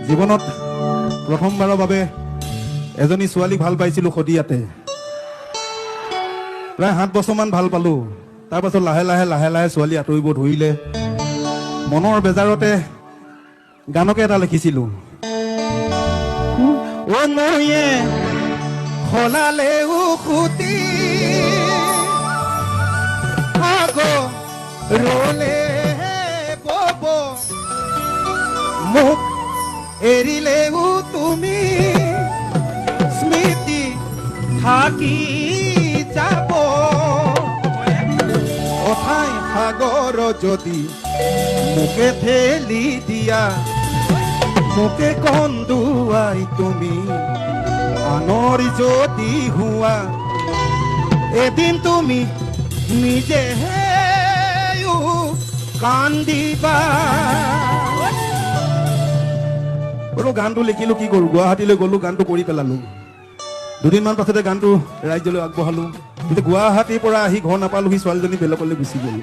জীৱনত প্ৰথমবাৰৰ বাবে এজনী ছোৱালীক ভাল পাইছিলোঁ সদিয়াতে। প্ৰায় 7 বছৰমান ভাল পালোঁ। তাৰপাছত লাহে লাহে ছোৱালী আঁতৰিব ধৰিলে। মনৰ বেজাৰতে গানকে এটা লিখিছিলোঁ। অ নৈয়ে সলালে উখুতি ৰলে বব মোক এৰিলেও তুমি স্মৃতি থাকি যাব অথাই সাগৰ যদি মোকে ঠেলি দিয়া মোকে কন্দুৱাই তুমি আনৰ যদি হোৱা এদিন তুমি নিজে কান্দিবা। গানটো লিখিলো, কি কৰো, গুৱাহাটীলৈ গলো, গানটো কৰি পেলালো। দুদিনমান পাছতে গানটো ৰাইজলৈ আগবঢ়ালো। কিন্তু গুৱাহাটীৰ পৰা আহি ঘৰ নাপালোহি, ছোৱালীজনী বেলেগলৈ গুচি গ'লো।